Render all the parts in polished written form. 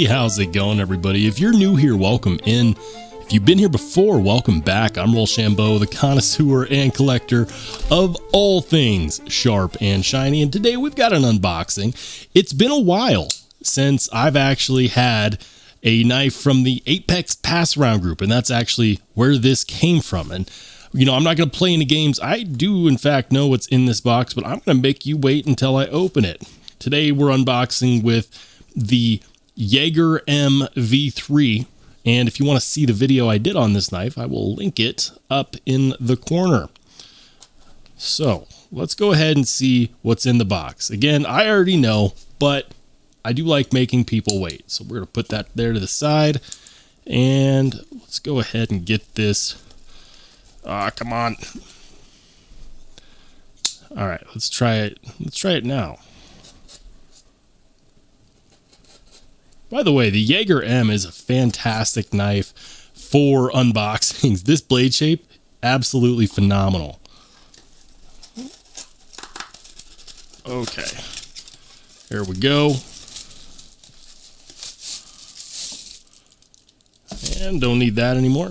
how's it going, everybody? If you're new here, welcome in. If you've been here before, welcome back. I'm Rollshambo, the connoisseur and collector of all things sharp and shiny, and today we've got an unboxing. It's been a while since I've actually had a knife from the Apex Pass Around group, and that's actually where this came from. And you know, I'm not going to play any games. I do, in fact, know what's in this box, but I'm going to make you wait until I open it. Today, we're unboxing with the Jaeger MV3, and if you want to see the video I did on this knife, I will link it up in the corner. So, let's go ahead and see what's in the box. Again, I already know, but I do like making people wait. So, we're going to put that there to the side, and let's go ahead and get this. Come on. All right, let's try it. Let's try it now. By the way, the Jaeger M is a fantastic knife for unboxings. This blade shape, absolutely phenomenal. Okay, here we go. And don't need that anymore.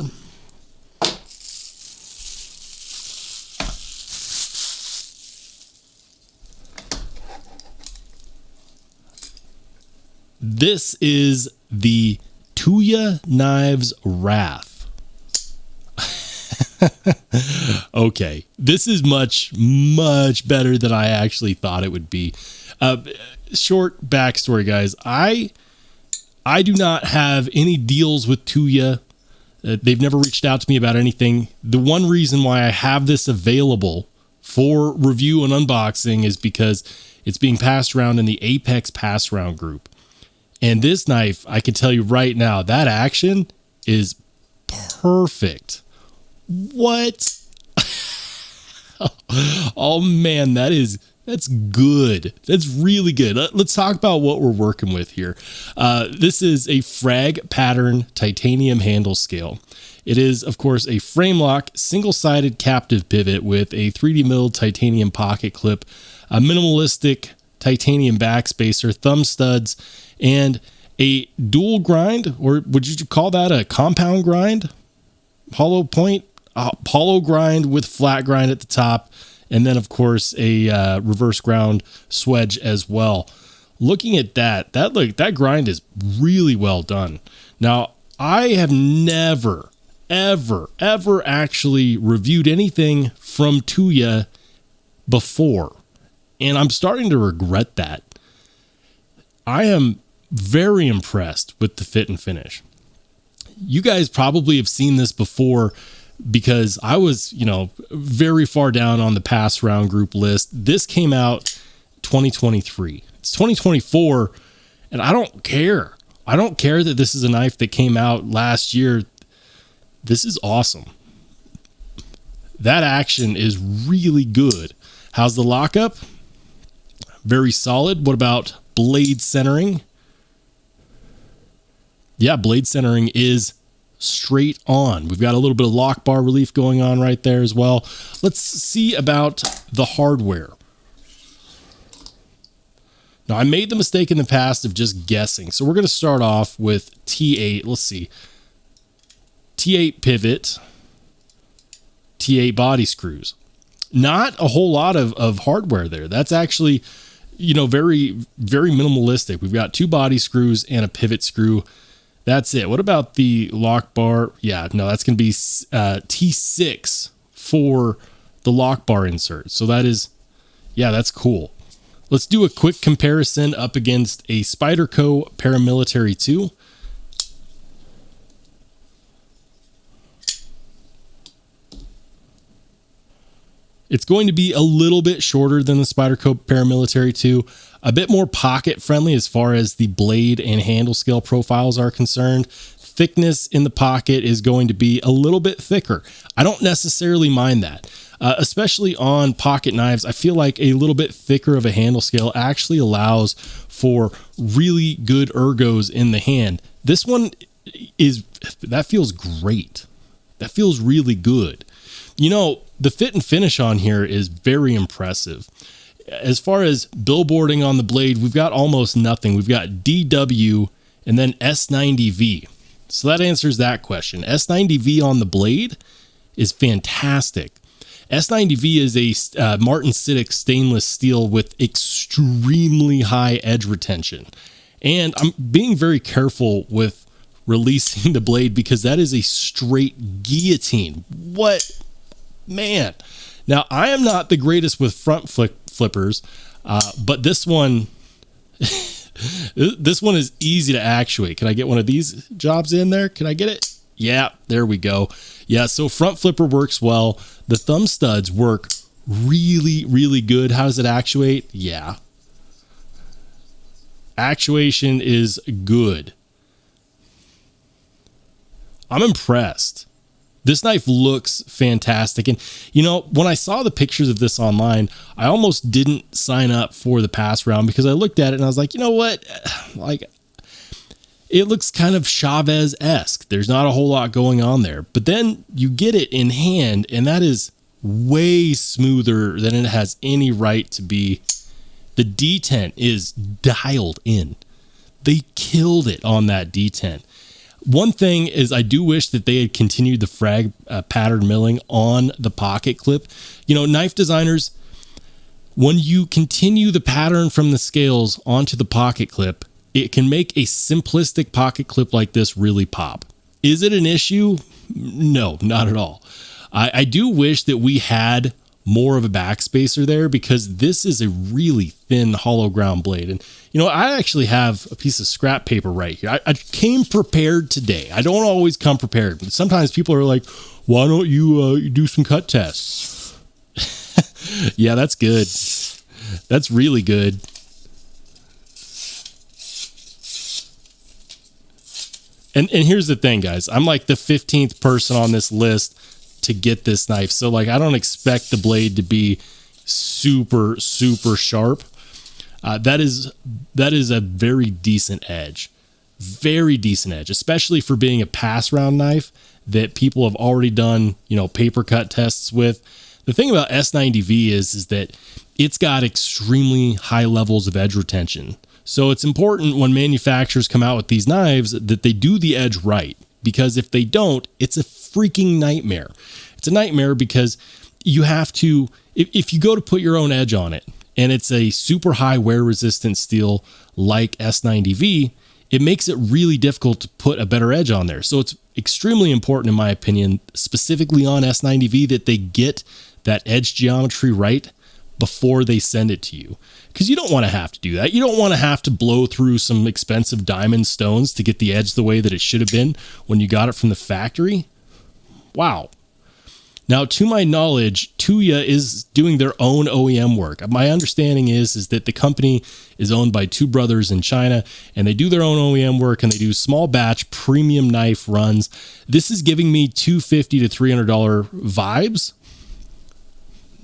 This is the Tuya Knives Wrath. Okay, this is much better than I actually thought it would be. Short backstory, guys. I do not have any deals with Tuya. They've never reached out to me about anything. The one reason why I have this available for review and unboxing is because it's being passed around in the Apex Pass Around group. And this knife, I can tell you right now, that action is perfect. What? Oh man, that's good. That's really good. Let's talk about what we're working with here. This is a frag pattern titanium handle scale. It is, of course, a frame lock, single-sided captive pivot with a 3D milled titanium pocket clip, a minimalistic titanium backspacer, thumb studs, and a dual grind, or would you call that a compound grind? Hollow point, hollow grind with flat grind at the top, and then of course a reverse ground swedge as well. Looking at that grind is really well done. Now, I have never, ever actually reviewed anything from Tuya before, and I'm starting to regret that. I am very impressed with the fit and finish. You guys probably have seen this before because I was, you know, very far down on the pass round group list. This came out 2023. It's 2024, and I don't care. I don't care that this is a knife that came out last year. This is awesome. That action is really good. How's the lockup? Very solid. What about blade centering? Yeah, blade centering is straight on. We've got a little bit of lock bar relief going on right there as well. Let's see about the hardware. Now, I made the mistake in the past of just guessing. So we're going to start off with T8. Let's see. T8 pivot, T8 body screws. Not a whole lot of hardware there. That's actually, you know, very minimalistic. We've got 2 body screws and a pivot screw. That's it. What about the lock bar? Yeah, no, that's going to be T6 for the lock bar insert. So that is, yeah, that's cool. Let's do a quick comparison up against a Spyderco Paramilitary 2. It's going to be a little bit shorter than the Spyderco Paramilitary 2, a bit more pocket friendly as far as the blade and handle scale profiles are concerned. Thickness in the pocket is going to be a little bit thicker. I don't necessarily mind that, especially on pocket knives. I feel like a little bit thicker of a handle scale actually allows for really good ergos in the hand. This one that feels great. That feels really good. You know, the fit and finish on here is very impressive. As far as billboarding on the blade, we've got almost nothing. We've got DW and then S90V. So that answers that question. S90V on the blade is fantastic. S90V is a Martin Siddick stainless steel with extremely high edge retention. And I'm being very careful with releasing the blade because that is a straight guillotine. What? Man. Now, I am not the greatest with front flippers, but this one... this one is easy to actuate. Can I get one of these jobs in there? Can I get it? Yeah, there we go. Yeah, so front flipper works well. The thumb studs work really, really good. How does it actuate? Yeah. Actuation is good. I'm impressed. This knife looks fantastic. And, you know, when I saw the pictures of this online, I almost didn't sign up for the pass round because I looked at it and I was like, you know what? Like, it looks kind of Chavez-esque. There's not a whole lot going on there. But then you get it in hand, and that is way smoother than it has any right to be. The detent is dialed in. They killed it on that detent. One thing is I do wish that they had continued the frag pattern milling on the pocket clip. You know, knife designers, when you continue the pattern from the scales onto the pocket clip, it can make a simplistic pocket clip like this really pop. Is it an issue? No, not at all. I do wish that we had more of a backspacer there because this is a really thin hollow ground blade. And, you know, I actually have a piece of scrap paper right here. I came prepared today. I don't always come prepared, but sometimes people are like, why don't you do some cut tests? Yeah, that's good. That's really good. And here's the thing, guys. I'm like the 15th person on this list to get this knife. So like, I don't expect the blade to be super, super sharp. That is a very decent edge, especially for being a pass round knife that people have already done, you know, paper cut tests with. The thing about S90V is that it's got extremely high levels of edge retention. So it's important when manufacturers come out with these knives that they do the edge right, because if they don't, it's a freaking nightmare. It's a nightmare because you have to, if you go to put your own edge on it and it's a super high wear resistant steel like S90V, it makes it really difficult to put a better edge on there. So it's extremely important, in my opinion, specifically on S90V, that they get that edge geometry right before they send it to you, because you don't want to have to do that. You don't want to have to blow through some expensive diamond stones to get the edge the way that it should have been when you got it from the factory. Wow. Now, to my knowledge, Tuya is doing their own OEM work. My understanding is that the company is owned by two brothers in China, and they do their own OEM work, and they do small batch premium knife runs. This is giving me $250 to $300 vibes.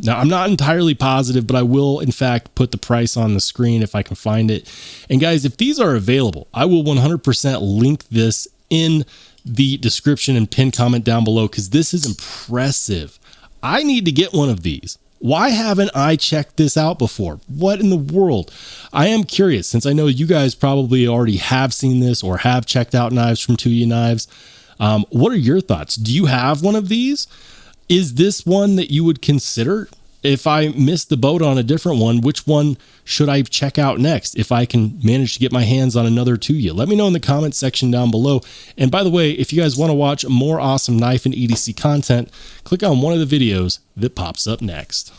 Now, I'm not entirely positive, but I will, in fact, put the price on the screen if I can find it. And guys, if these are available, I will 100% link this in the description and pin comment down below, because this is impressive. I need to get one of these. Why haven't I checked this out before? What in the world? I am curious, since I know you guys probably already have seen this or have checked out knives from Tuya Knives. What are your thoughts? Do you have one of these? Is this one that you would consider? If I missed the boat on a different one, which one should I check out next if I can manage to get my hands on another Tuya? Let me know in the comment section down below. And by the way, if you guys want to watch more awesome knife and EDC content, click on one of the videos that pops up next.